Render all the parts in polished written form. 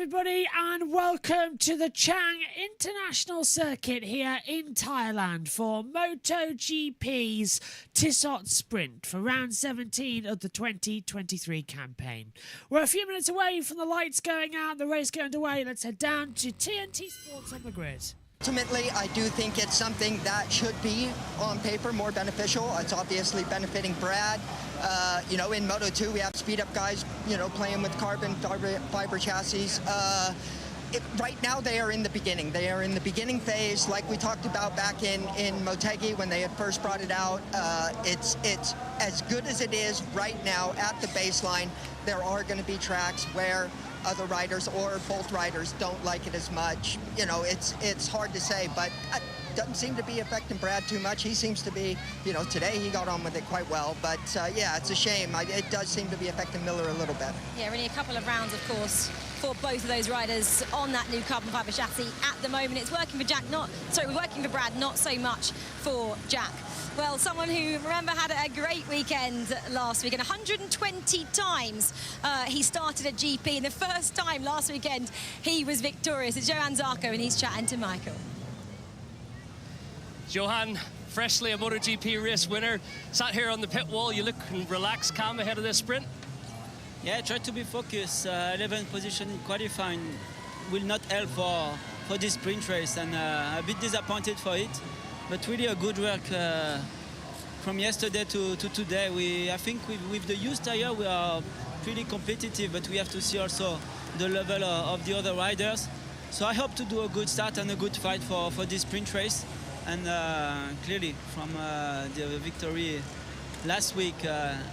everybody, and welcome to the Chang International Circuit here in Thailand for MotoGP's Tissot Sprint for round 17 of the 2023 campaign. We're a few minutes away from the lights going out, the race going underway. Let's head down to TNT Sports on the grid. Ultimately, I do think it's something that should be, on paper, more beneficial. It's obviously benefiting Brad. In Moto2, we have speed-up guys, playing with carbon fiber chassis. Right now, they are in the beginning. They are in the beginning phase, like we talked about back in Motegi when they had first brought it out. It's as good as it is right now at the baseline. There are going to be tracks where other riders or both riders don't like it as much. It's hard to say, but it doesn't seem to be affecting Brad too much. He seems to be, today he got on with it quite well, but yeah, it's a shame. It does seem to be affecting Miller a little bit. Yeah, only a couple of rounds, of course, for both of those riders on that new carbon fiber chassis at the moment. It's working for working for Brad, not so much for Jack. Well, someone who, remember, had a great weekend last weekend. 120 times he started a GP, and the first time last weekend he was victorious. It's Johan Zarco, and he's chatting to Michael. Johan, freshly a MotoGP race winner, sat here on the pit wall. You look relaxed, calm ahead of this sprint. Yeah, try to be focused. 11th position in qualifying will not help for this sprint race, and a bit disappointed for it. But really a good work from yesterday to today. I think with the used tire we are pretty competitive, but we have to see also the level of the other riders. So I hope to do a good start and a good fight for this sprint race. And clearly from the victory last week,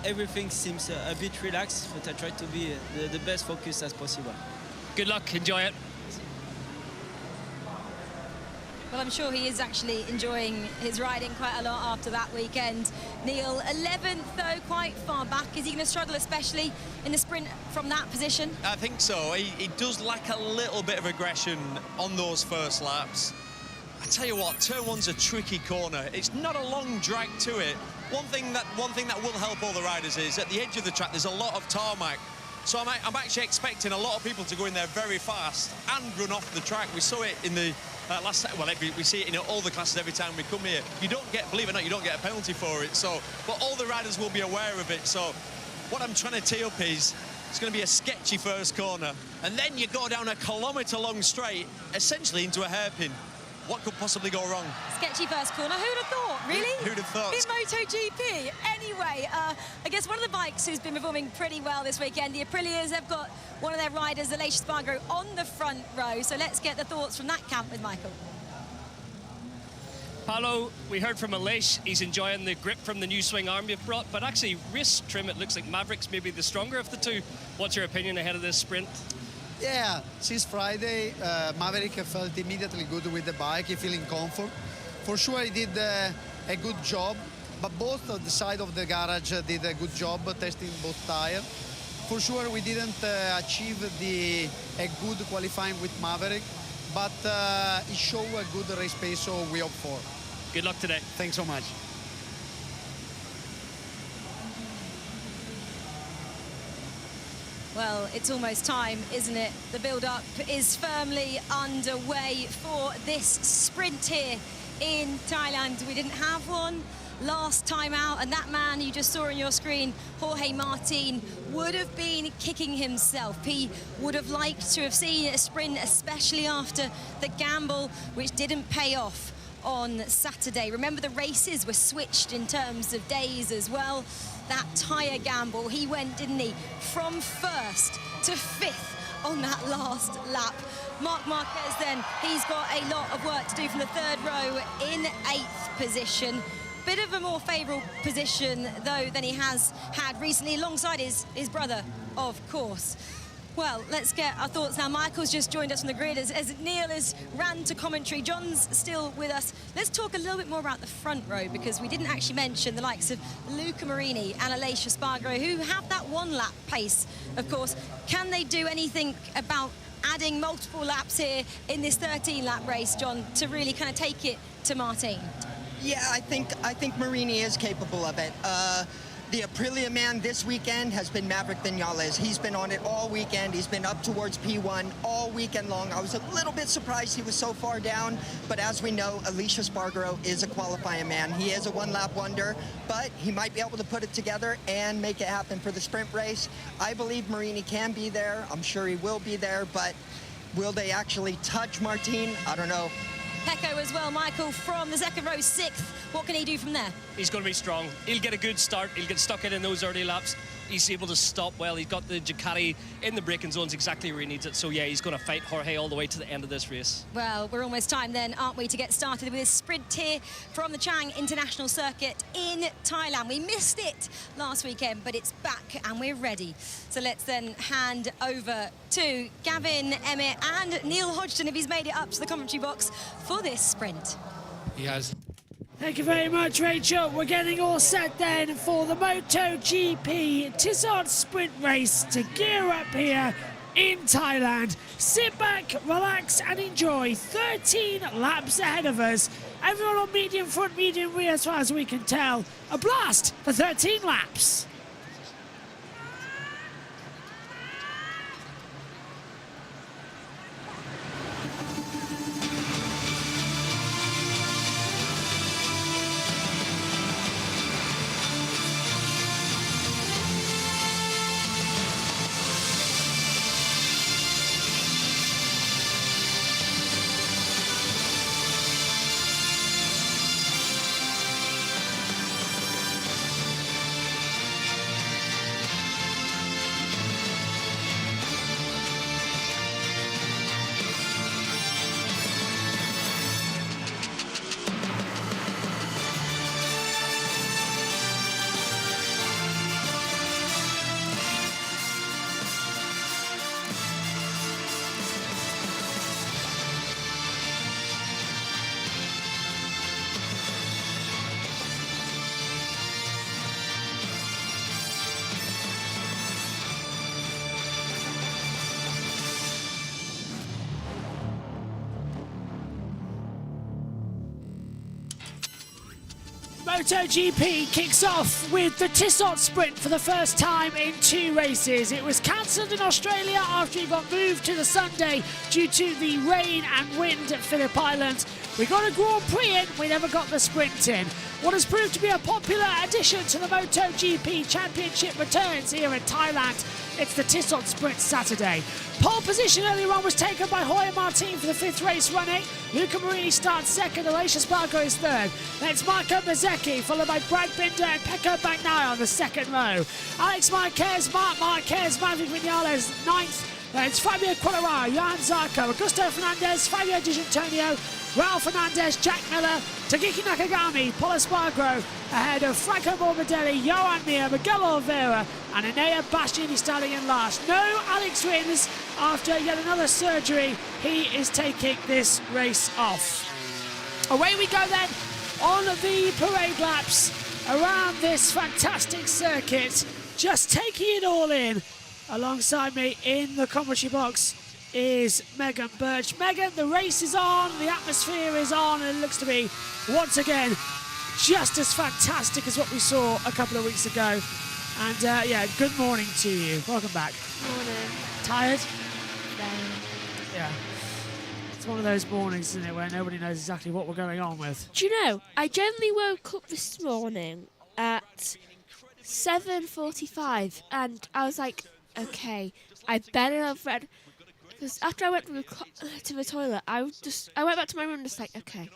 everything seems a bit relaxed, but I try to be the best focus as possible. Good luck, enjoy it. Well, I'm sure he is actually enjoying his riding quite a lot after that weekend. Neil, 11th though, quite far back. Is he going to struggle, especially in the sprint from that position? I think so. He does lack a little bit of aggression on those first laps. I tell you what, turn one's a tricky corner. It's not a long drag to it. One thing that will help all the riders is at the edge of the track there's a lot of tarmac. So I'm actually expecting a lot of people to go in there very fast and run off the track. We saw it in the we see it in all the classes every time we come here. You don't get, believe it or not, you don't get a penalty for it. So, but all the riders will be aware of it. So what I'm trying to tee up is it's going to be a sketchy first corner, and then you go down a kilometre-long straight, essentially into a hairpin. What could possibly go wrong? Sketchy first corner, who'd have thought, really? Who'd have thought? In MotoGP. Anyway, I guess one of the bikes who's been performing pretty well this weekend, the Aprilias, have got one of their riders, Aleix Espargaro, on the front row. So let's get the thoughts from that camp with Michael. Paolo, we heard from Aleix, he's enjoying the grip from the new swing arm you've brought, but actually wrist trim, it looks like Maverick's maybe the stronger of the two. What's your opinion ahead of this sprint? Yeah, since Friday, Maverick felt immediately good with the bike, he feeling comfort. For sure he did a good job, but both on the side of the garage did a good job testing both tires. For sure we didn't achieve a good qualifying with Maverick, but he showed a good race pace, so we hope for. Good luck today. Thanks so much. Well, it's almost time, isn't it? The build-up is firmly underway for this sprint here in Thailand. We didn't have one last time out, and that man you just saw on your screen, Jorge Martin, would have been kicking himself. He would have liked to have seen a sprint, especially after the gamble, which didn't pay off on Saturday. Remember, the races were switched in terms of days as well. That tyre gamble, he went, didn't he, from first to fifth on that last lap. Marc Marquez then, he's got a lot of work to do from the third row in 8th position. Bit of a more favourable position, though, than he has had recently, alongside his brother, of course. Well, let's get our thoughts now. Michael's just joined us from the grid as Neil has ran to commentary. John's still with us. Let's talk a little bit more about the front row, because we didn't actually mention the likes of Luca Marini and Aleix Espargaro, who have that one-lap pace, of course. Can they do anything about adding multiple laps here in this 13-lap race, John, to really kind of take it to Martin? Yeah, I think Marini is capable of it. The Aprilia man this weekend has been Maverick Vinales. He's been on it all weekend. He's been up towards P1 all weekend long. I was a little bit surprised he was so far down, but as we know, Alicia Spargaro is a qualifying man. He is a one-lap wonder, but he might be able to put it together and make it happen for the sprint race. I believe Marini can be there. I'm sure he will be there, but will they actually touch Martin? I don't know. Pecco as well, Michael, from the second row, 6th. What can he do from there? He's going to be strong. He'll get a good start. He'll get stuck in those early laps. He's able to stop well. He's got the Ducati in the braking zones exactly where he needs it. So, yeah, he's going to fight Jorge all the way to the end of this race. Well, we're almost time then, aren't we, to get started with this sprint here from the Chang International Circuit in Thailand. We missed it last weekend, but it's back and we're ready. So let's then hand over to Gavin, Emmett and Neil Hodgson if he's made it up to the commentary box for this sprint. He has. Thank you very much, Rachel. We're getting all set then for the MotoGP Tissot sprint race to gear up here in Thailand. Sit back, relax and enjoy. 13 laps ahead of us. Everyone on medium front, medium rear as far as we can tell. A blast for 13 laps. MotoGP kicks off with the Tissot sprint for the first time in 2 races. It was cancelled in Australia after it got moved to the Sunday due to the rain and wind at Phillip Island. We got a Grand Prix in, we never got the sprint in. What has proved to be a popular addition to the MotoGP Championship returns here in Thailand. It's the Tissot Sprint Saturday. Pole position earlier on was taken by Jorge Martin for the 5th race running. Luca Marini starts 2nd, Alicia Spargaro is 3rd. Then it's Marco Bezzecchi, followed by Brad Binder and Pecco Bagnaia on the 2nd row. Alex Marquez, Marc Marquez, Maverick Vinales 9th. Then it's Fabio Quartararo, Johan Zarco, Augusto Fernandez, Fabio Di Giannantonio, Raul Fernandez, Jack Miller, Takiki Nakagami, Polo Spargaro, ahead of Franco Morbidelli, Johan Mir, Miguel Oliveira, and Enea Bastianini starting in last. No Alex Rins after yet another surgery. He is taking this race off. Away we go then on the parade laps around this fantastic circuit, just taking it all in. Alongside me in the commentary box is Megan Birch. Megan, the race is on, the atmosphere is on, and it looks to be, once again, just as fantastic as what we saw a couple of weeks ago. And yeah, good morning to you. Welcome back. Morning. Tired? Then. Yeah. It's one of those mornings, isn't it, where nobody knows exactly what we're going on with. Do you know, I generally woke up this morning at 7:45 and I was like, okay, I better have read, because after I went to the toilet, I went back to my room and just like, okay,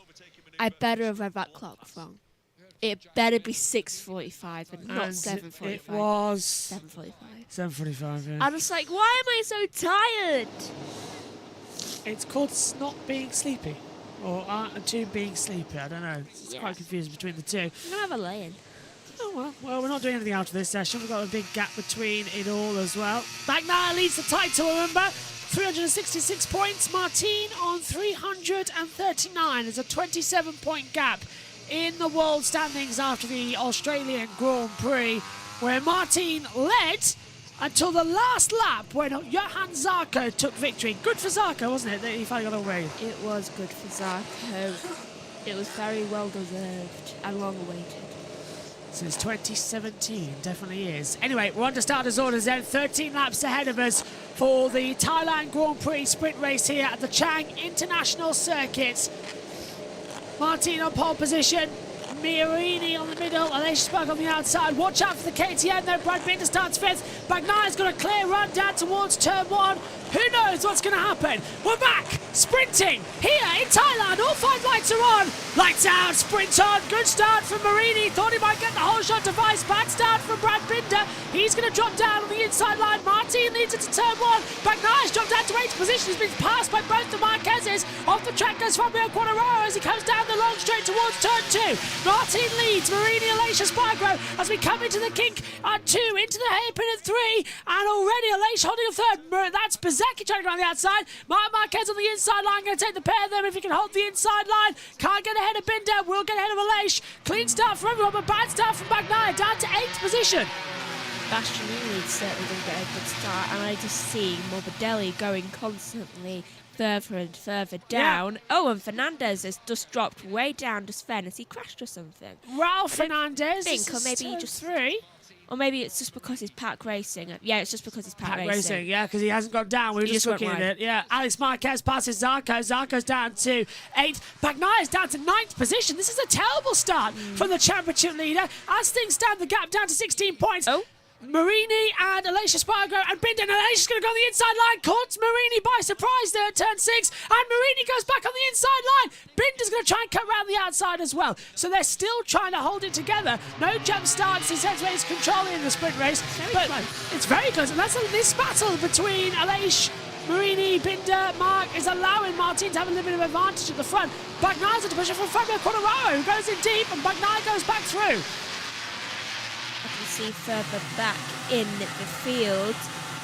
I better have read that clock wrong. It better be 6:45 and not 7:45. It was 7:45. 7:45. Yeah. I was like, why am I so tired? It's called not being sleepy, or two being sleepy. I don't know. It's Yeah. quite confusing between the two. I'm gonna have a lay-in. Oh, well, we're not doing anything after this session. We've got a big gap between it all as well. Bagnaia leads the title, remember. 366 points. Martin on 339. There's a 27-point gap in the world standings after the Australian Grand Prix, where Martin led until the last lap when Johan Zarco took victory. Good for Zarco, wasn't it, that he finally got away? It was good for Zarco. It was very well deserved and long awaited. Since 2017, definitely is. Anyway, we're on to starters orders then. 13 laps ahead of us for the Thailand Grand Prix sprint race here at the Chang International Circuit. Martin on pole position. Mirini on the middle, Aleix Spug on the outside. Watch out for the KTM though. Brad Binder starts 5th. Bagnaya's got a clear run down towards turn 1. Who knows what's going to happen? We're back, sprinting here in Thailand. All 5 lights are on. Lights out, sprint on. Good start from Mirini. Thought he might get the whole shot device. Bad start from Brad Binder. He's going to drop down on the inside line. Martin leads into turn 1. Bagnaya's dropped down to 8th position. He's been passed by both the Marquezes. Off the track goes Fabio Quartararo as he comes down the long straight towards turn 2. Martin leads. Mirini, Aleix Espargaro as we come into the kink at 2, into the hairpin at 3, and already Aleix holding a 3rd. That's Bezecchi trying to go on the outside. Marc Marquez on the inside line, going to take the pair of them if he can hold the inside line. Can't get ahead of Binder, will get ahead of Aleix. Clean start for everyone, but bad start from Bagnaia, down to 8th position. Bastianini certainly didn't get a good start, and I just see Morbidelli going constantly further and further down. Yeah. Oh, and Fernandez has just dropped way down just then. Has he crashed or something? Ralph Fernandez. Or maybe he just 3. Or maybe it's just because he's pack racing. Yeah, it's just because he's pack racing. Yeah, because he hasn't got down. We were just looking at it. Yeah, Alex Marquez passes Zarco. Zarco's down to 8th. Bagnaia's down to 9th position. This is a terrible start from the championship leader. As things stand, the gap down to 16 points. Oh. Marini and Aleix Espargaro and Binder, and Aleix is going to go on the inside line. Caught Marini by surprise there at turn 6, and Marini goes back on the inside line. Binder's going to try and cut around the outside as well. So they're still trying to hold it together. No jump starts. He says he's controlling in the sprint race, but it's very close. And that's this battle between Aleix, Marini, Binder, Mark is allowing Martin to have a little bit of advantage at the front. Bagnaia's under pressure from Fabio Quartararo, who goes in deep, and Bagnaia goes back through. I can see further back in the field,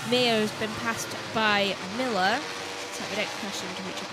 Mir has been passed by Miller. Let's have the next question to reach.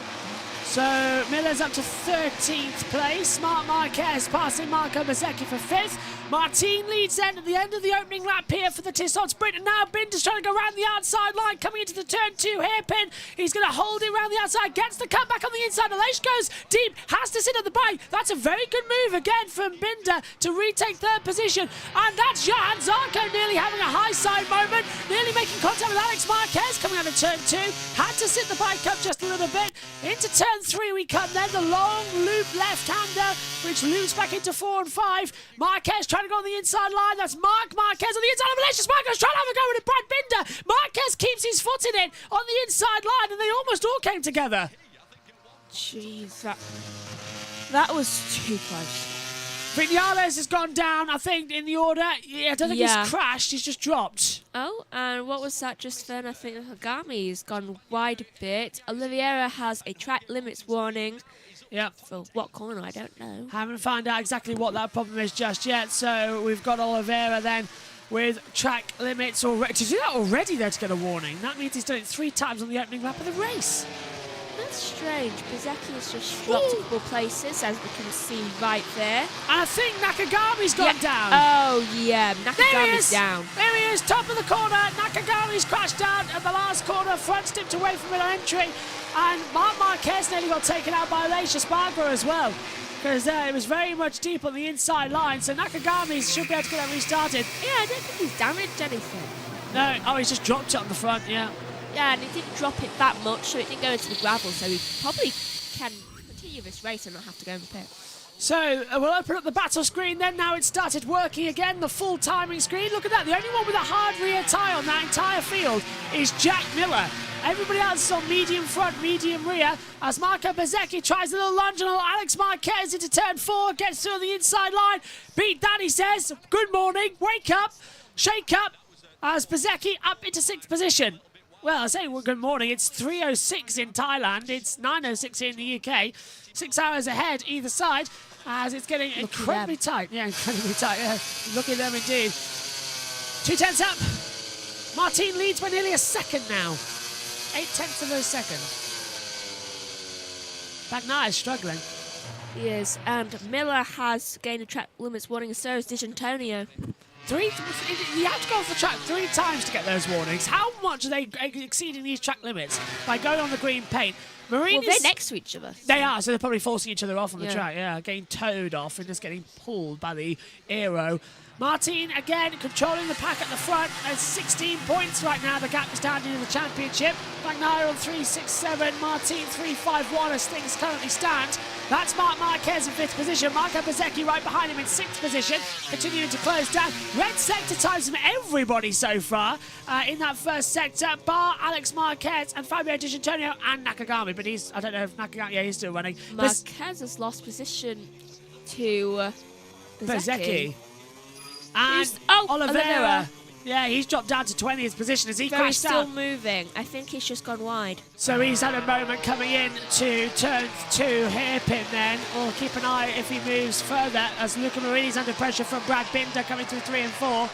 So Miller's up to 13th place. Marc Marquez passing Marco Bezzecchi for 5th. Martin leads then at the end of the opening lap here for the Tissot sprint, and now Binder's trying to go around the outside line, coming into the turn 2 hairpin. He's going to hold it around the outside, gets the cut back on the inside. Aleix goes deep, has to sit at the bike. That's a very good move again from Binder to retake 3rd position. And that's Johan Zarco nearly having a high side moment, nearly making contact with Alex Marquez coming out of turn 2. Had to sit the bike up just a little bit. Into turn 3 we come then, the long loop left-hander, which loops back into 4 and 5. Marquez trying to go on the inside line. That's Marc Marquez on the inside of Aleix Espargaro trying to have a go with it. Brad Binder. Marquez keeps his foot in it on the inside line, and they almost all came together. Jeez, that was too close. Viñales has gone down, I think, in the order. I don't think he's crashed, he's just dropped. Oh, and what was that just then? I think Hagami's gone wide a bit. Oliveira has a track limits warning. Yep. For what corner, I don't know. Haven't found out exactly what that problem is just yet. So we've got Oliveira then with track limits already. To do that already there to get a warning, that means he's done it 3 times on the opening lap of the race. That's strange. Bezzecchi has just dropped a couple places, as we can see right there. And I think Nakagami's gone down. Oh, yeah. Nakagami's down. There he is, top of the corner. Nakagami's crashed down at the last corner. Front stepped away from an entry. And Marc Marquez nearly got taken out by Aleix Espargaro as well, because it was very much deep on the inside line. So Nakagami should be able to get that restarted. Yeah, I don't think he's damaged anything. No, oh, he's just dropped it on the front, yeah. Yeah, and he didn't drop it that much, so it didn't go into the gravel, so he probably can continue this race and not have to go in the pit. So we'll open up the battle screen then. Now it's started working again, the full timing screen. Look at that, the only one with a hard rear tyre on that entire field is Jack Miller. Everybody else is on medium front, medium rear, as Marco Bezzecchi tries a little lunge on Alex Marquez into turn 4, gets through the inside line. Beat that, he says. Good morning, wake up, shake up, as Bezzecchi up into 6th position. Well, I say good morning. It's 3:06 in Thailand. It's 9:06 in the UK. 6 hours ahead either side, as it's getting incredibly tight. Yeah, incredibly tight. Yeah, look at them indeed. 2 tenths up. Martin leads by nearly a second now. 8 tenths of a second. Bagnaia is struggling. He is, and Miller has gained a track limits warning, and so is D'Antonio. You have to go off the track 3 times to get those warnings. How much are they exceeding these track limits by going on the green paint? Well, they're next to each other. They are, so they're probably forcing each other off on the Yeah. track. Yeah, getting towed off and just getting pulled by the aero. Martin, again, controlling the pack at the front. There's 16 points right now. The gap is down into the championship. Bagnaia on 3.67. Martin 3.51 as things currently stand. That's Marc Marquez in 5th position. Marco Bezzecchi right behind him in 6th position. Continuing to close down. Red sector times from everybody so far in that first sector. Bar Alex Marquez and Fabio Di Giannantonio and Nakagami. But I don't know if Nakagami, yeah, he's still running. Marquez has lost position to Bezzecchi. And Oliveira. Oliveira. Yeah, he's dropped down to 20th position as he He's crashed still out. moving. I think he's just gone wide. So he's had a moment coming in to turn 2 hairpin then. We'll keep an eye if he moves further as Luca Marini's under pressure from Brad Binder coming through 3 and 4.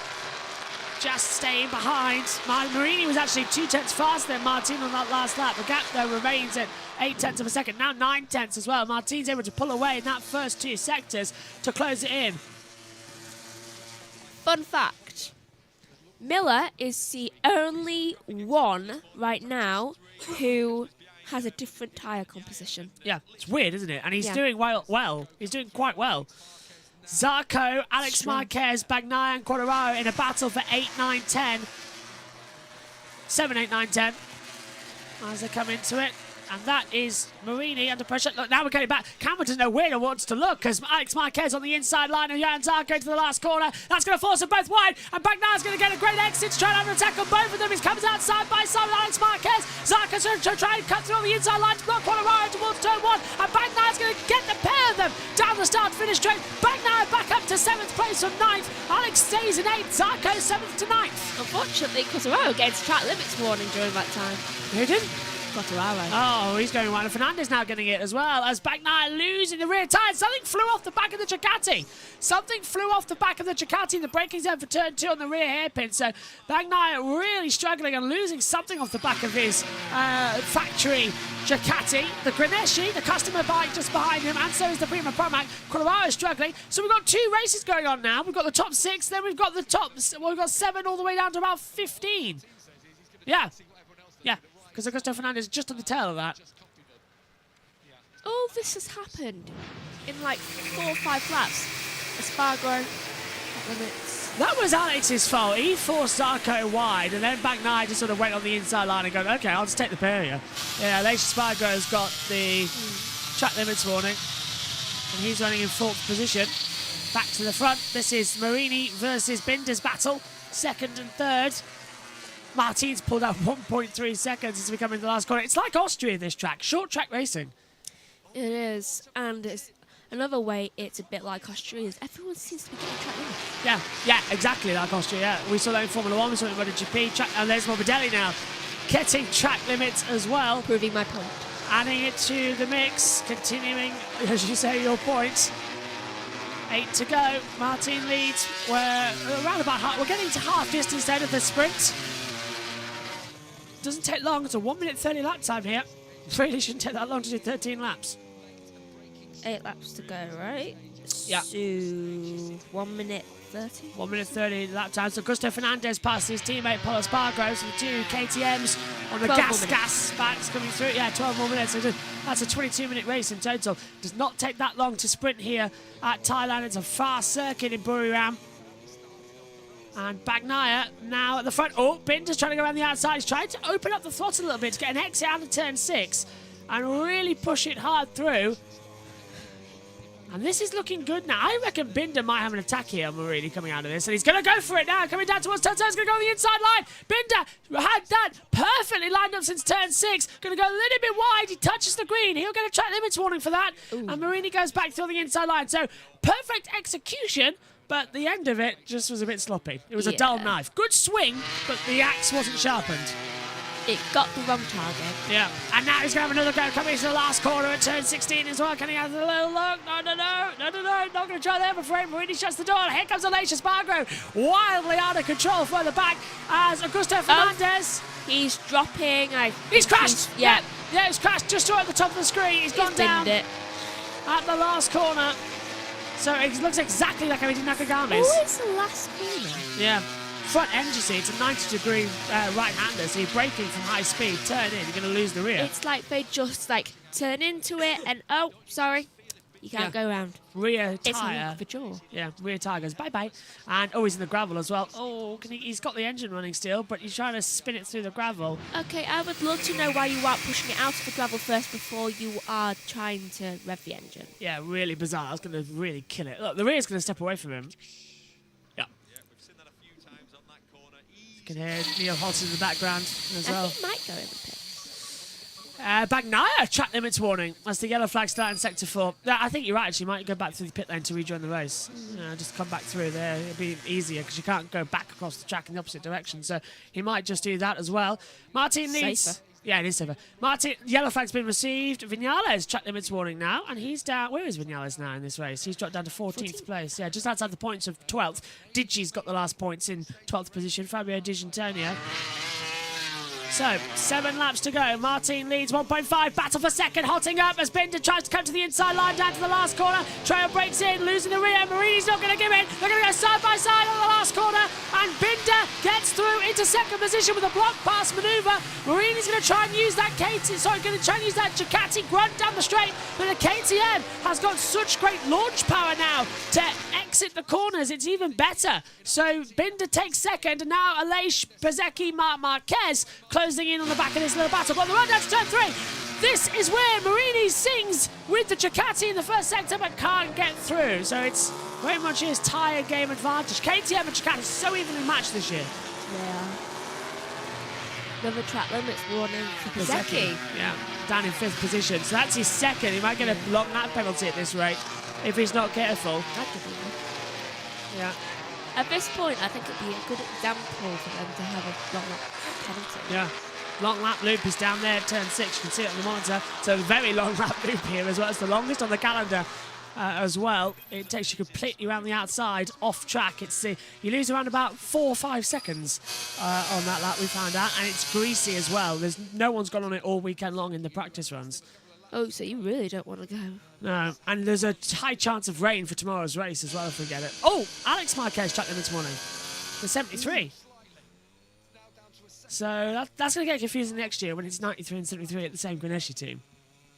Just staying behind. Marini was actually 2 tenths faster than Martin on that last lap. The gap though remains at 8 tenths of a second, now 9 tenths as well. Martin's able to pull away in that first 2 sectors to close it in. Fun fact. Miller is the only one right now who has a different tyre composition. Yeah, it's weird, isn't it? And he's Yeah. doing well. He's doing quite well. Zarco, Alex Strong. Marquez, Bagnaia and Quartararo in a battle for 8, 9, 10. 7, 8, 9, 10. As they come into it. And that is Marini under pressure. Look, now we're getting back. Cameron doesn't know where he wants to look because Alex Marquez on the inside line and Jan Zarco to the last corner. That's going to force them both wide. And Bagnaia's going to get a great exit to try and attack on both of them. He comes out side by side with Alex Marquez. Zarco's going to try and cut through on the inside line to block Quartararo towards turn 1. And Bagnaia's going to get the pair of them down the start-finish straight. Bagnaia back up to 7th place from 9th. Alex stays in 8th. Zarco 7th to 9th. Unfortunately, Quartararo gets track limits warning during that time. Who did? Quartararo. Oh, he's going wide. And Fernandez now getting it as well as Bagnaia losing the rear tyre. Something flew off the back of the Ducati. Something flew off the back of the Ducati in the braking zone for turn 2 on the rear hairpin. So Bagnaia really struggling and losing something off the back of his factory Ducati. The Grenesci, the customer bike just behind him, and so is the Prima Pramac. Quartararo is struggling. So we've got 2 races going on now. We've got the top 6, then we've got the we've got 7 all the way down to about 15. Yeah. Because Augusto Fernandez is just on the tail of that. All this has happened in like 4 or 5 laps. Espargaro, limits. That was Alex's fault. He forced Zarco wide, and then Bagnaia just sort of went on the inside line and go, okay, I'll just take the pair here. Yeah, Alex Espargaro's got the track limits warning, and he's running in 4th position. Back to the front. This is Marini versus Binder's battle, 2nd and 3rd. Martin's pulled out 1.3 seconds as we come into the last corner. It's like Austria, this track. Short track racing. It is, and it's another way it's a bit like Austria. Everyone seems to be getting track limits. Yeah, exactly like Austria. Yeah. We saw that in Formula 1, we saw it in MotoGP. And there's Morbidelli now getting track limits as well. Proving my point. Adding it to the mix, continuing, as you say, your points. 8 to go. Martin leads. We're around about half. We're getting to half distance then of the sprint. Doesn't take long. It's a 1 minute 30 lap time here. Really shouldn't take that long to do 13 laps. 8 laps to go, right? Yeah. So 1 minute 30. 1 minute 30 lap time. So Augusto Fernandez passes his teammate Paul Espargaro. So the 2 KTMs on the 12 more gas backs coming through. Yeah, 12 more minutes. So that's a 22-minute race in total. Does not take that long to sprint here at Thailand. It's a fast circuit in Buriram. And Bagnaia now at the front. Oh, Binder's trying to go around the outside. He's trying to open up the throttle a little bit to get an exit out of turn 6 and really push it hard through. And this is looking good now. I reckon Binder might have an attack here on Marini coming out of this. And he's going to go for it now. Coming down towards turn 10. He's going to go on the inside line. Binder had that perfectly lined up since turn 6. Going to go a little bit wide. He touches the green. He'll get a track limits warning for that. Ooh. And Marini goes back through the inside line. So perfect execution. But the end of it just was a bit sloppy. It was a dull knife. Good swing, but the axe wasn't sharpened. It got the wrong target. Yeah. And now he's going to have another go coming into the last corner at turn 16 as well. Coming out of the little look. No. Not going to try there, I'm afraid. Marini shuts the door. Here comes Alex Espargaro. Wildly out of control further back as Augusto Fernandez. He's dropping. He's crashed. Yeah, he's crashed just right at the top of the screen. He's gone down it. at the last corner. So it looks exactly like how he did Nakagami's. Always the last corner. Yeah. Front end, you see, it's a 90-degree right-hander, so you're braking from high speed, turn in, you're going to lose the rear. It's like they just like turn into it and oh, sorry, you can't go around. Rear It's tyre. like the jaw. Yeah, rear tyre goes bye-bye. And he's in the gravel as well. Oh, he's got the engine running still, but he's trying to spin it through the gravel. Okay, I would love to know why you aren't pushing it out of the gravel first before you are trying to rev the engine. Yeah, really bizarre. That's going to really kill it. Look, the rear's going to step away from him. Yeah. You can hear Neil Holton in the background as well. I think he might go in the pit. Bagnaia, track limits warning. That's the yellow flag start in sector 4. I think you're right, actually. You might go back through the pit lane to rejoin the race. Just come back through there. It'll be easier because you can't go back across the track in the opposite direction. So he might just do that as well. Martin leads. Safer. Yeah, it is safer. Martin, yellow flag's been received. Viñales, track limits warning now. And he's down. Where is Viñales now in this race? He's dropped down to 14th place. Yeah, just outside the points of 12th. Digi's got the last points in 12th position. Fabio Di Gianantonio. So, 7 laps to go. Martin leads 1.5. Battle for second. Hotting up as Binder tries to come to the inside line down to the last corner. Trail breaks in, losing the rear. Marini's not going to give in. They're going to go side by side on the last corner. And Binder gets through into second position with a block pass manoeuvre. Marini's going to try and use that Ducati grunt down the straight. But the KTM has got such great launch power now to exit the corners. It's even better. So, Binder takes second. And now Aleix, Bezzecchi, Marquez closing in on the back of this little battle. But the run down to turn 3. This is where Marini sings with the Ducati in the first sector but can't get through. So it's very much his tyre game advantage. KTM and Ducati so evenly matched this year. Yeah. Another track limits warning for Bezzecchi. Yeah, down in 5th position. So that's his second. He might get a long lap penalty at this rate if he's not careful. That could be good. Yeah. At this point, I think it'd be a good example for them to have a long lap penalty. Yeah. Long lap loop is down there at turn 6. You can see it on the monitor. So a very long lap loop here as well. It's the longest on the calendar as well. It takes you completely around the outside, off track. You lose around about 4 or 5 seconds on that lap, we found out. And it's greasy as well. No one's gone on it all weekend long in the practice runs. Oh, so you really don't want to go. No, and there's a high chance of rain for tomorrow's race as well if we get it. Oh, Alex Marquez track limits warning. The 73. So that's going to get confusing next year when it's 93 and 73 at the same Ganeshi team.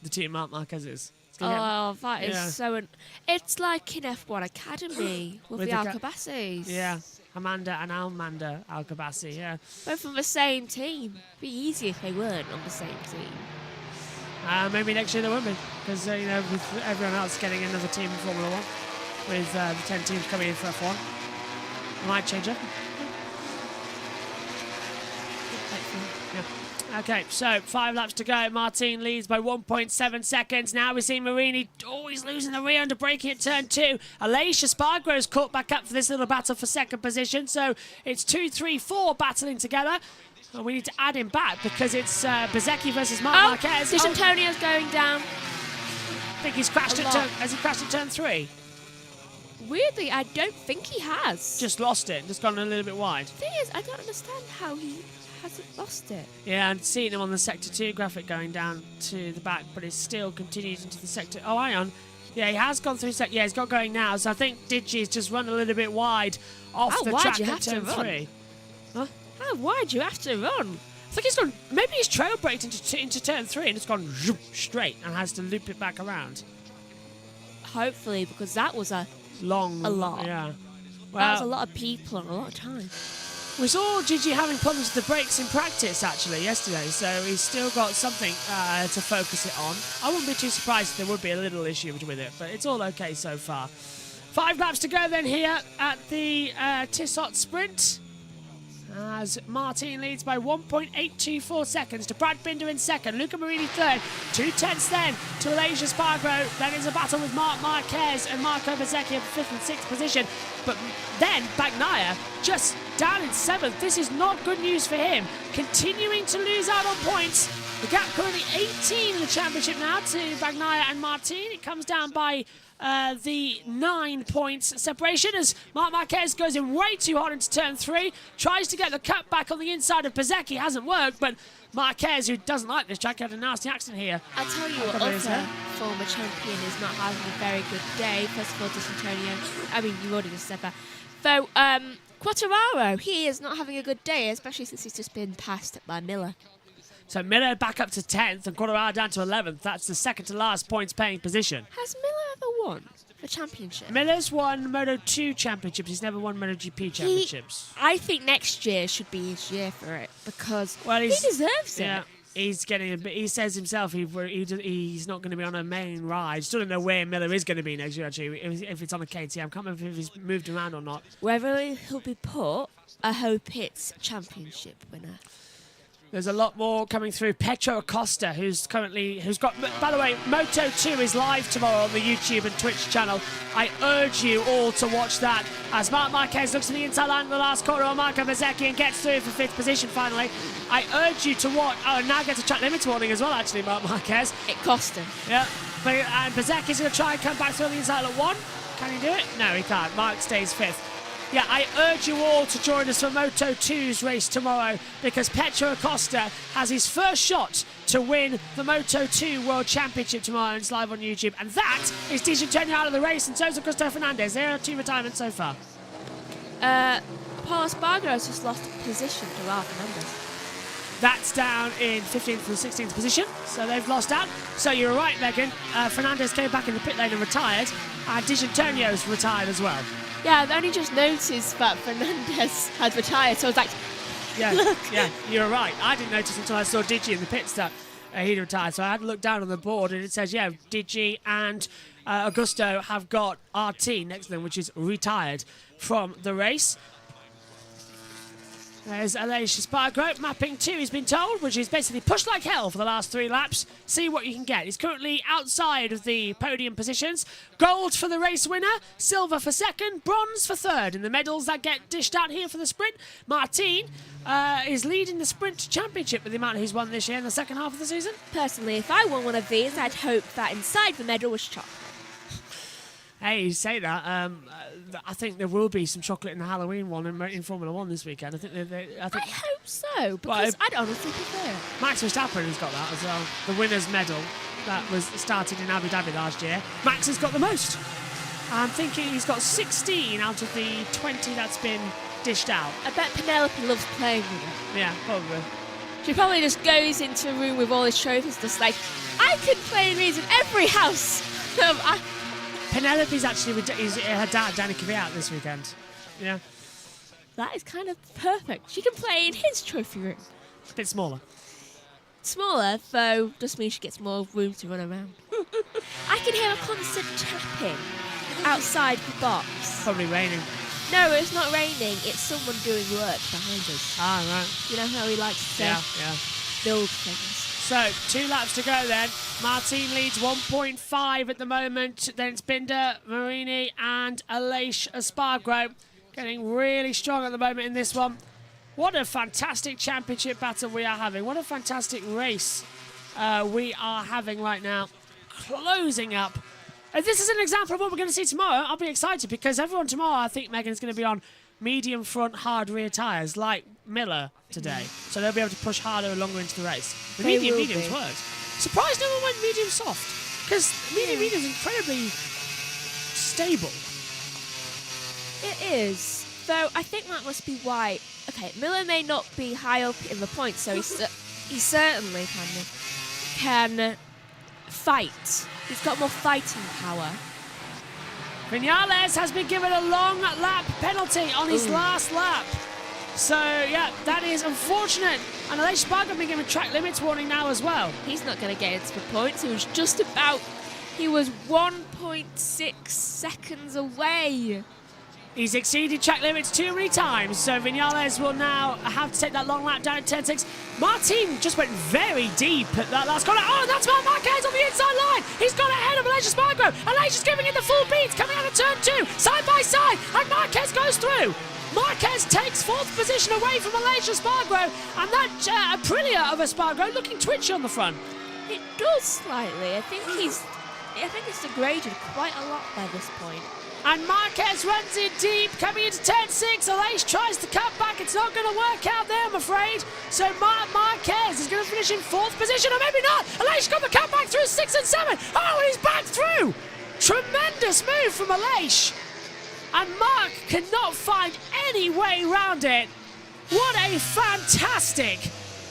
The team Mark Marquez is. Oh, that is so... It's like in F1 Academy with the Alcobasis. Yeah, Amanda and Almanda Alcobasi, yeah. Both on the same team. It'd be easy if they weren't on the same team. Maybe next year there won't be, because with everyone else getting another team in Formula 1, with the 10 teams coming in for F1, it might change up. Yeah. Okay, so 5 laps to go. Martin leads by 1.7 seconds. Now we see Marini. Oh, he's losing the rear under braking at turn 2. Aleix Espargaro's caught back up for this little battle for second position. So it's 2, 3, 4 battling together. And we need to add him back because it's Bezzecchi versus Marc Marquez. Di Gianantonio's going down. I think he's crashed at turn... Has he crashed at turn 3? Weirdly, I don't think he has. Just lost it. Just gone a little bit wide. The thing is, I don't understand how he hasn't lost it. Yeah, and seeing him on the Sector 2 graphic going down to the back, but it still continues into the Sector... Oh, hang on. Yeah, he has gone through Sector... Yeah, he's got going now. So I think Digi's just run a little bit wide off the track at turn 3. Huh? How wide do you have to run? I think he's gone... Maybe he's trail braked into turn 3 and it's gone straight and has to loop it back around. Hopefully, because that was a lot. Yeah. Well, that was a lot of people and a lot of time. We saw Gigi having problems with the brakes in practice, actually, yesterday, so he's still got something to focus it on. I wouldn't be too surprised if there would be a little issue with it, but it's all okay so far. 5 laps to go then here at the Tissot Sprint, as Martin leads by 1.824 seconds to Brad Binder in second, Luca Marini third, 2/10 then to Aleix Espargaro. Then is a battle with Marc Marquez and Marco Bezzecchi in 5th and 6th position. But then Bagnaia just down in 7th. This is not good news for him. Continuing to lose out on points The gap currently 18 in the championship now to Bagnaia and Martin. It comes down by the 9 points separation as Marc Marquez goes in way too hard into turn 3. Tries to get the cut back on the inside of Bezzecchi. Hasn't worked, but Marquez, who doesn't like this track, had a nasty accident here. I'll tell you what other former champion is not having a very good day. First of all, D'Antonio. I mean, you already just said that. So, Quartararo, he is not having a good day, especially since he's just been passed by Miller. So Miller back up to 10th and Quartararo down to 11th. That's the second to last points paying position. Has Miller ever won the championship? Miller's won Moto2 championships. He's never won MotoGP championships. I think next year should be his year for it because he deserves it. Yeah, he's getting a bit. He says himself he's not going to be on a main ride. Still don't know where Miller is going to be next year. Actually, if it's on a KTM, I can't remember if he's moved around or not. Wherever he'll be put, I hope it's championship winner. There's a lot more coming through. Petro Acosta, who's got, by the way, Moto2 is live tomorrow on the YouTube and Twitch channel. I urge you all to watch that as Marc Marquez looks to the inside line of the last corner on Marco Bezzecchi and gets through for 5th position finally. I urge you to watch, now gets a track limits warning as well actually, Marc Marquez. It cost him. Yeah, and Bezzecchi's going to try and come back through on the inside at 1. Can he do it? No, he can't. Marc stays 5th. Yeah, I urge you all to join us for Moto2's race tomorrow because Petro Acosta has his first shot to win the Moto2 World Championship tomorrow and it's live on YouTube. And that is D'Antonio out of the race and so's Augusto Fernandez. There are 2 retirements so far. Paul Espargaro has just lost position to Ralph Fernandez. That's down in 15th and 16th position, so they've lost out. So you're right, Megan. Fernandez came back in the pit lane and retired, and D'Antonio's retired as well. Yeah, I've only just noticed that Fernandez had retired, so I was like, yeah, look. Yeah, you're right. I didn't notice until I saw Digi in the pits that he'd retired. So I had to look down on the board and it says, yeah, Digi and Augusto have got RT next to them, which is retired from the race. There's Aleix Espargaro, mapping 2, he's been told, which is basically push like hell for the last 3 laps. See what you can get. He's currently outside of the podium positions. Gold for the race winner, silver for 2nd, bronze for 3rd. In the medals that get dished out here for the sprint, Martin is leading the sprint championship with the amount he's won this year in the second half of the season. Personally, if I won one of these, I'd hope that inside the medal was chocolate. Hey, you say that. I think there will be some chocolate in the Halloween one in Formula 1 this weekend. I hope so, because I'd honestly prefer it. Max Verstappen has got that as well. The winner's medal that was started in Abu Dhabi last year. Max has got the most. I'm thinking he's got 16 out of the 20 that's been dished out. I bet Penelope loves playing with it. Yeah, probably. She probably just goes into a room with all his trophies, just like, I could play these in every house. Penelope's actually with her dad, Danny Kvyat, this weekend. Yeah. That is kind of perfect. She can play in his trophy room. A bit smaller. Smaller, though, just means she gets more room to run around. I can hear a constant tapping outside the box. Probably raining. No, it's not raining. It's someone doing work behind us. Ah, right. You know how he likes to build things. So, 2 laps to go then. Martin leads 1.5 at the moment. Then it's Binder, Marini and Aleix Espargaro getting really strong at the moment in this one. What a fantastic championship battle we are having. What a fantastic race we are having right now. Closing up. If this is an example of what we're going to see tomorrow, I'll be excited because everyone tomorrow, I think, Megan, is going to be on medium front, hard rear tyres like Miller today. So they'll be able to push harder and longer into the race. The medium's worked. Surprised no one went medium soft because medium's incredibly stable. It is. Though I think that must be why. Okay, Miller may not be high up in the points, so he certainly can fight. He's got more fighting power. Vinales has been given a long lap penalty on his last lap. So, yeah, that is unfortunate. And Aleix Espargaro been given track limits warning now as well. He's not going to get into the points. He was just about... He was 1.6 seconds away He's exceeded track limits too many times, so Vinales will now have to take that long lap down at 10.6. Martin just went very deep at that last corner. Oh, that's Marc Marquez on the inside line. He's got ahead of Aleix Espargaro. Aleix giving it the full beat, coming out of turn 2, side by side, and Marquez goes through. Marquez takes 4th position away from Aleix Espargaro, and that Aprilia of Espargaro looking twitchy on the front. It does slightly. I think it's degraded quite a lot by this point. And Marquez runs in deep, coming into turn 6. Aleix tries to cut back. It's not going to work out there, I'm afraid. So Marquez is going to finish in 4th position, or maybe not. Aleix got the cut back through 6 and 7. Oh, and he's back through. Tremendous move from Aleix. And Marc cannot find any way around it. What a fantastic,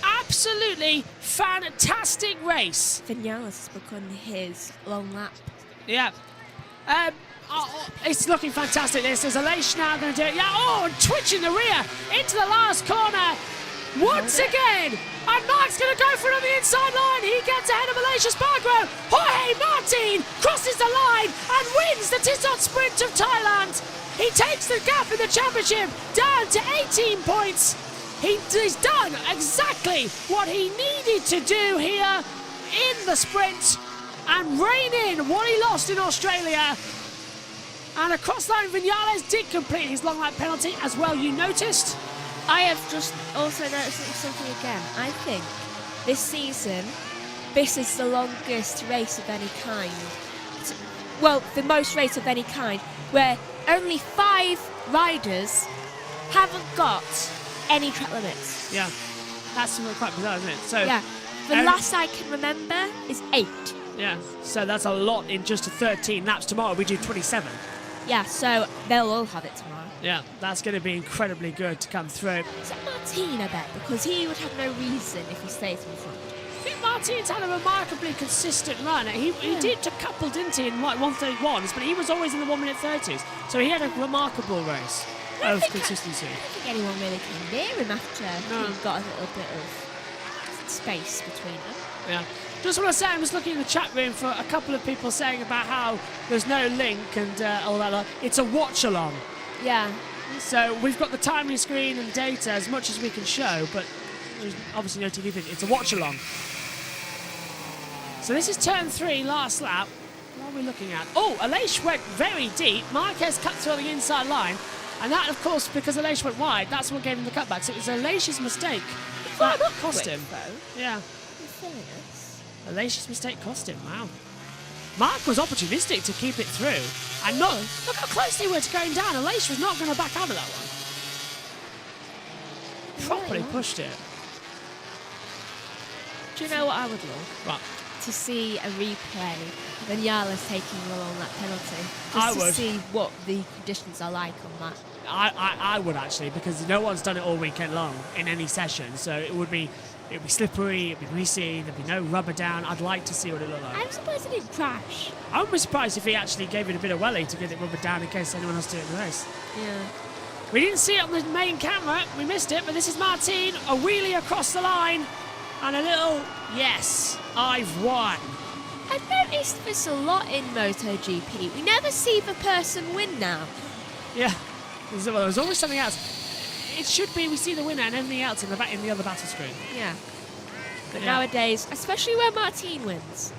absolutely fantastic race. Vinales has begun his long lap. Yeah. It's looking fantastic, this. Is Aleix now going to do it? Yeah, oh, and twitching the rear into the last corner once again. And Marc's going to go for it on the inside line. He gets ahead of Aleix Espargaro. Jorge Martin crosses the line and wins the Tissot Sprint of Thailand. He takes the gap in the championship down to 18 points. He's done exactly what he needed to do here in the sprint and rein in what he lost in Australia. And across the line, Vinales did complete his long lap penalty as well, you noticed. I have just also noticed something again. I think this season, this is the longest race of any kind. Well, the most race of any kind, where only 5 riders haven't got any track limits. Yeah, that's quite bizarre, isn't it? So yeah, the last I can remember is 8. Yeah, so that's a lot in just 13 laps. Tomorrow we do 27. Yeah, so they'll all have it tomorrow. Yeah, that's going to be incredibly good to come through. Is it Martin, I bet? Because he would have no reason if he stays in front. I think Martin's had a remarkably consistent run. He did a couple, didn't he, in like 1:31s, but he was always in the 1 minute 30s. So he had a remarkable race of consistency. I don't think anyone really came near him after he got a little bit of space between them. Yeah. Just want to say, I'm just looking in the chat room for a couple of people saying about how there's no link and all that. It's a watch-along. Yeah. So we've got the timing screen and data as much as we can show, but there's obviously no TV thing. It's a watch-along. So this is turn 3, last lap. What are we looking at? Oh, Aleix went very deep. Marquez cut through on the inside line. And that, of course, because Aleix went wide, that's what gave him the cutback. So it was Aleix's mistake. That cost him. Yeah. Aleix's mistake cost him, wow. Marc was opportunistic to keep it through. And look how close they were to going down. Aleix was not going to back out of that one. Properly pushed it. Do you know what I would love? What? To see a replay of Vinales taking the long lap penalty. I Just would. to see what the conditions are like on that. I would actually, because no one's done it all weekend long in any session, so it would be slippery, it'd be greasy, there'd be no rubber down. I'd like to see what it looked like. I'm surprised it didn't crash. I would be surprised if he actually gave it a bit of welly to get it rubbered down in case anyone else did it in the race. Yeah. We didn't see it on the main camera, we missed it, but this is Martin, a wheelie across the line, and a little, yes, I've won. I've noticed this a lot in MotoGP. We never see the person win now. Yeah, there's always something else. It should be we see the winner and everything else in the other battle screen. Yeah. But Yeah. nowadays, especially when Martin wins.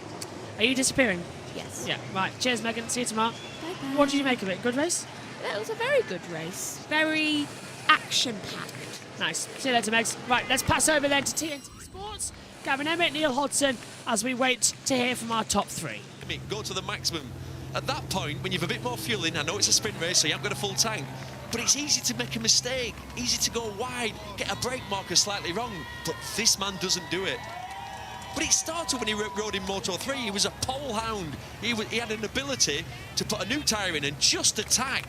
Are you disappearing? Yes. Yeah, right. Cheers, Megan. See you tomorrow. Bye-bye. What did you make of it? Good race? That was a very good race. Very action-packed. Nice. See you later, Megs. Right, let's pass over then to TNT Sports. Gavin Emmett, Neil Hodgson, as we wait to hear from our top 3. Go to the maximum. At that point, when you've a bit more fuel in, I know it's a sprint race, so you haven't got a full tank, but it's easy to make a mistake, easy to go wide, get a brake marker slightly wrong, but this man doesn't do it. But it started when he rode in Moto 3. He was a pole hound. He had an ability to put a new tyre in and just attack.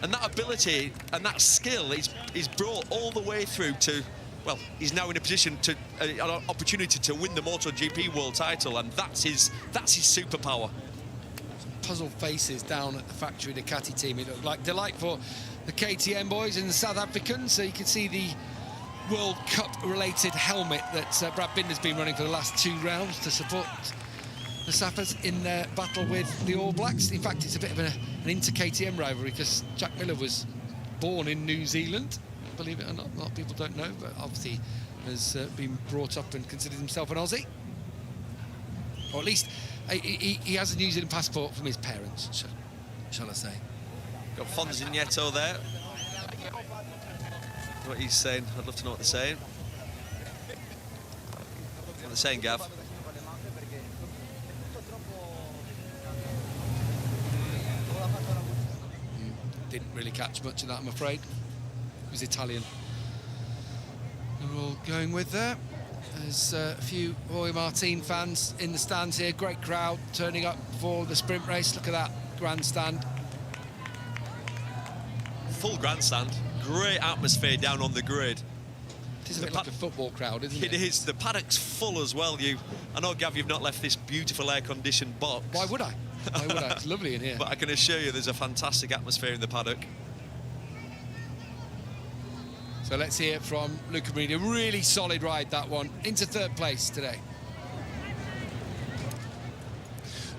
And that ability and that skill is brought all the way through to, well, he's now in a position to, an opportunity to win the MotoGP world title, and that's his superpower. Puzzled faces down at the factory Ducati team. It looked like delight for the KTM boys and the South Africans. So you can see the World Cup related helmet that Brad Binder's been running for the last 2 rounds to support the Saffers in their battle with the All Blacks. In fact, it's a bit of an inter-KTM rivalry because Jack Miller was born in New Zealand, believe it or not. A lot of people don't know, but obviously has been brought up and considered himself an Aussie. Or at least he has a New Zealand passport from his parents, shall I say. Got Fonz and Nieto there. What he's saying, I'd love to know what they're saying. What they're saying, Gav? Didn't really catch much of that, I'm afraid. It was Italian. We're all going with there. There's a few Jorge Martin fans in the stands here. Great crowd turning up for the sprint race. Look at that grandstand. Full grandstand. Great atmosphere down on the grid. It is a bit like a football crowd, isn't it? It is. The paddock's full as well. I know, Gav, you've not left this beautiful air-conditioned box. Why would I? Why would I? It's lovely in here. But I can assure you there's a fantastic atmosphere in the paddock. So let's hear from Luca Marini. A really solid ride, that one. Into third place today.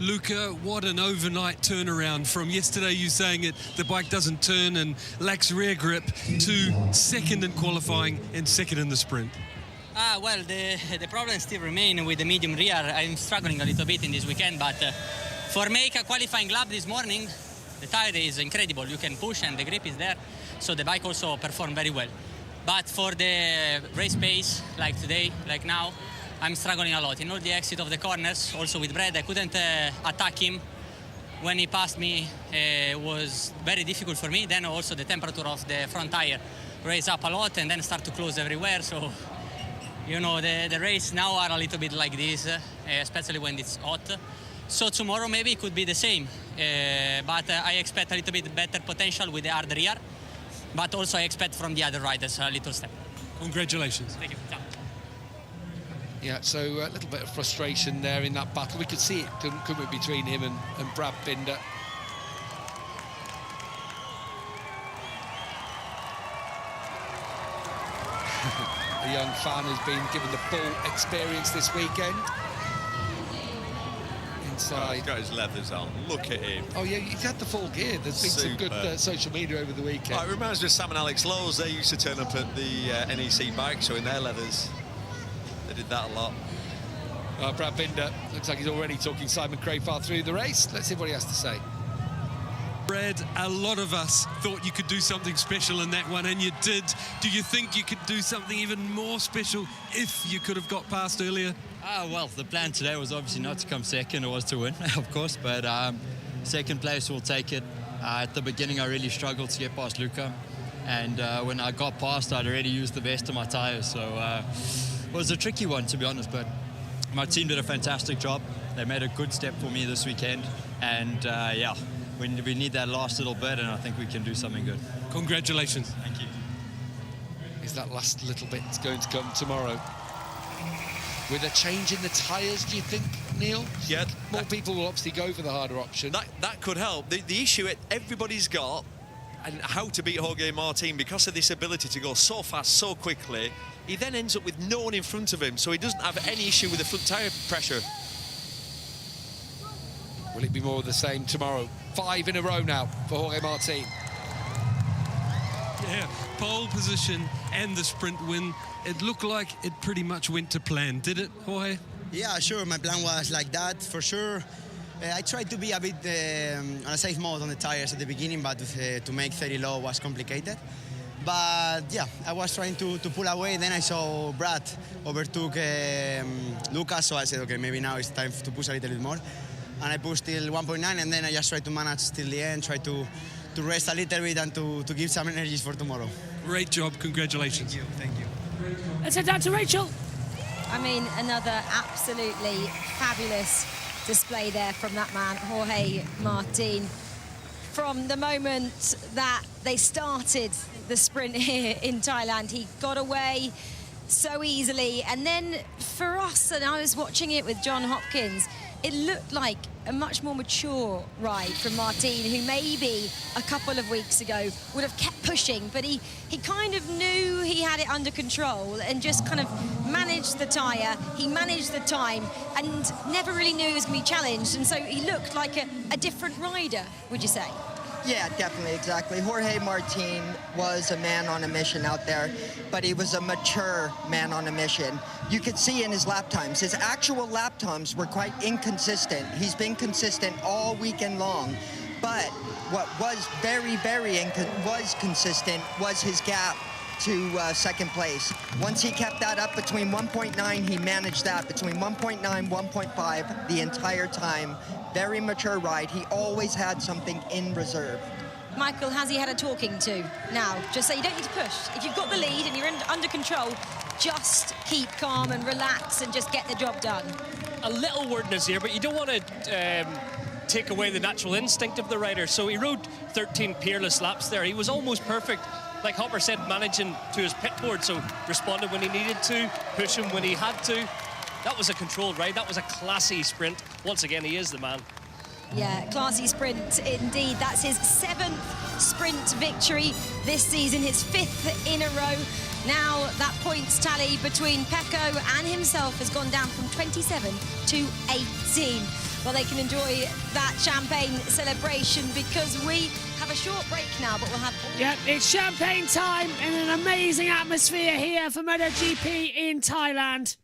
Luca, what an overnight turnaround from yesterday you saying it, the bike doesn't turn and lacks rear grip, to second in qualifying and second in the sprint. Well, the problems still remain with the medium rear. I'm struggling a little bit in this weekend, but for make a qualifying lap this morning, the tire is incredible. You can push and the grip is there, so the bike also performed very well. But for the race pace, like today, like now, I'm struggling a lot. In all the exit of the corners, also with Brad, I couldn't attack him. When he passed me, it was very difficult for me. Then also the temperature of the front tire raised up a lot and then start to close everywhere. So, you know, the race now are a little bit like this, especially when it's hot. So tomorrow maybe it could be the same. But I expect a little bit better potential with the hard rear. But also I expect from the other riders a little step. Congratulations. Thank you. Yeah, so a little bit of frustration there in that battle. We could see it, couldn't we, between him and Brad Binder. A young fan who's been given the full experience this weekend. Inside. He's got his leathers on. Look at him. Oh, yeah, he's had the full gear. There's been some good social media over the weekend. Oh, it reminds me of Sam and Alex Lowe's. They used to turn up at the NEC bike show in their leathers. They did that a lot. Brad Binder looks like he's already talking Simon Crafar through the race. Let's see what he has to say. Brad, a lot of us thought you could do something special in that one, and you did. Do you think you could do something even more special if you could have got past earlier? Well, the plan today was obviously not to come second, it was to win, of course, but second place will take it. At the beginning, I really struggled to get past Luca, and when I got past, I'd already used the best of my tyres, so it was a tricky one, to be honest, but my team did a fantastic job. They made a good step for me this weekend, and yeah, we need that last little bit, and I think we can do something good. Congratulations. Thank you. Is that last little bit going to come tomorrow? With a change in the tyres, do you think, Neil? Yeah. More people will obviously go for the harder option. That could help. The issue everybody's got, and how to beat Jorge Martin, because of this ability to go so fast, so quickly, he then ends up with no one in front of him, so he doesn't have any issue with the front tyre pressure. Will it be more of the same tomorrow? 5 in a row now for Jorge Martin. Yeah, pole position and the sprint win. It looked like it pretty much went to plan, did it, Jorge? Yeah, sure, my plan was like that, for sure. I tried to be a bit on a safe mode on the tires at the beginning, but to make 30 low was complicated. But yeah, I was trying to pull away, then I saw Brad overtook Lucas, so I said, okay, maybe now it's time to push a little bit more. And I pushed till 1.9, and then I just tried to manage till the end, try to rest a little bit and to give some energies for tomorrow. Great job, congratulations. Thank you. Let's head down to Rachel. I mean, another absolutely fabulous display there from that man, Jorge Martin. From the moment that they started the sprint here in Thailand, he got away so easily. And then for us, and I was watching it with John Hopkins, it looked like a much more mature ride from Martin, who maybe a couple of weeks ago would have kept pushing, but he kind of knew he had it under control and just kind of managed the tyre, he managed the time, and never really knew he was going to be challenged, and so he looked like a different rider, would you say? Yeah, definitely, exactly. Jorge Martin was a man on a mission out there, but he was a mature man on a mission. You could see in his lap times, his actual lap times were quite inconsistent. He's been consistent all weekend long, but what was very, was consistent was his gap to second place. Once he kept that up between 1.9, he managed that between 1.9, 1.5 the entire time. Very mature ride. He always had something in reserve. Michael, has he had a talking to now? Just say you don't need to push. If you've got the lead and you're under control, just keep calm and relax and just get the job done. A little word in his ear, but you don't want to take away the natural instinct of the rider. So he rode 13 peerless laps there. He was almost perfect. Like Hopper said, managing to his pit board, so responded when he needed to, push him when he had to. That was a controlled ride. That was a classy sprint. Once again, he is the man. Yeah, classy sprint indeed. That's his 7th sprint victory this season, his 5th in a row. Now that points tally between Pecco and himself has gone down from 27 to 18. Well, they can enjoy that champagne celebration because we have a short break now, but we'll have... Yep, it's champagne time in an amazing atmosphere here for MotoGP in Thailand.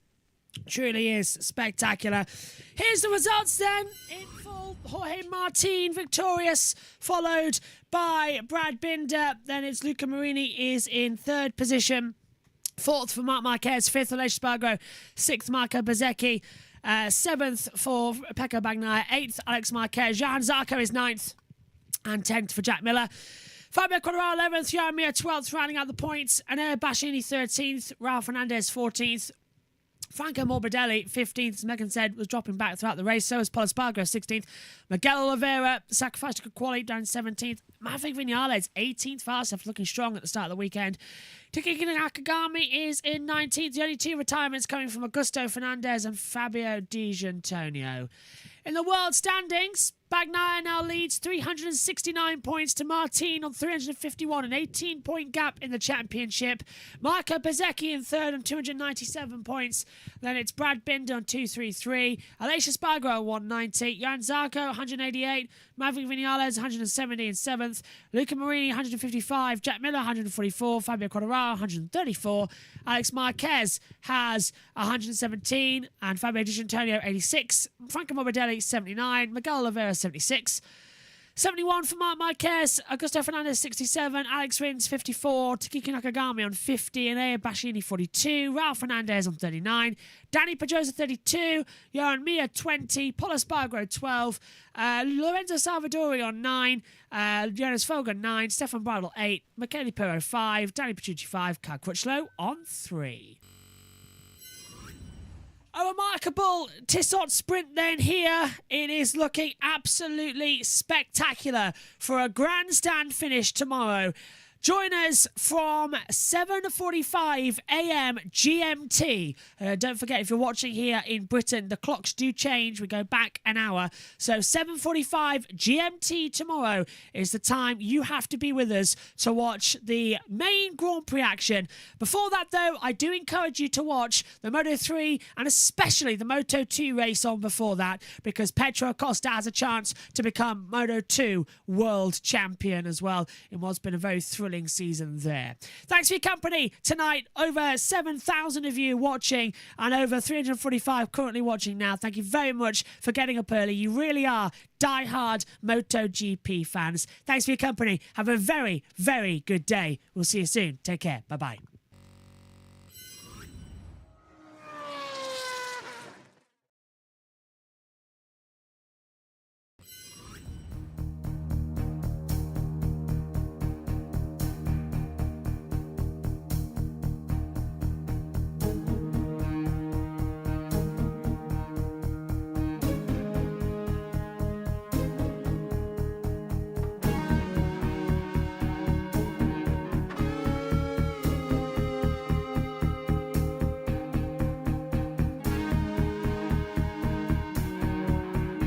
Truly is spectacular. Here's the results then. In full, Jorge Martin victorious, followed by Brad Binder. Then it's Luca Marini is in 3rd position. 4th for Marc Marquez, 5th Aleix Spargo, 6th Marco Bezzecchi, 7th for Pecco Bagnaia, 8th Alex Marquez, Johan Zarco is 9th, and 10th for Jack Miller. Fabio Quartararo 11th, Johan Mir 12th, rounding out the points, Anea Bassini 13th, Raul Fernandez 14th, Franco Morbidelli 15th, as Megan said, was dropping back throughout the race. So was Pol Espargaro 16th. Miguel Oliveira sacrificed a quality down 17th. Maverick Vinales 18th for ourselves, looking strong at the start of the weekend. Takaki Nakagami is in 19th. The only 2 retirements coming from Augusto Fernandez and Fabio Di Gianantonio. In the world standings, Bagnaia now leads 369 points to Martin on 351, an 18-point gap in the championship. Marco Bezzecchi in 3rd on 297 points. Then it's Brad Binder on 233. Aleix Spargo 190. Johan Zarco 188. Maverick Vinales 170 in 7th. Luca Marini 155. Jack Miller 144. Fabio Quartararo 134. Alex Marquez has 117. And Fabio Di Gianantonio 86. Franco Morbidelli 79. Miguel Oliveira 76. 71 for Marc Marquez, Augusto Fernandez 67, Alex Rins 54, Takaki Nakagami on 50, Anea Bassini 42, Raul Fernandez on 39, Danny Pedrosa 32, Johan Mir 20, Pol Espargaro 12, Lorenzo Salvadori on 9, Jonas Fogel 9, Stefan Bradl 8, Michele Pirro 5, Danny Petrucci 5, Kyle Crutchlow on 3. A remarkable Tissot sprint then here. It is looking absolutely spectacular for a grandstand finish tomorrow. Join us from 7:45 a.m. GMT. Don't forget, if you're watching here in Britain, the clocks do change. We go back an hour. So 7:45 GMT tomorrow is the time you have to be with us to watch the main Grand Prix action. Before that, though, I do encourage you to watch the Moto3 and especially the Moto2 race on before that, because Pedro Acosta has a chance to become Moto2 world champion as well in what's been a very thrilling season there. Thanks for your company tonight. Over 7,000 of you watching and over 345 currently watching now. Thank you very much for getting up early. You really are die-hard MotoGP fans. Thanks for your company. Have a very, very good day. We'll see you soon. Take care. Bye-bye.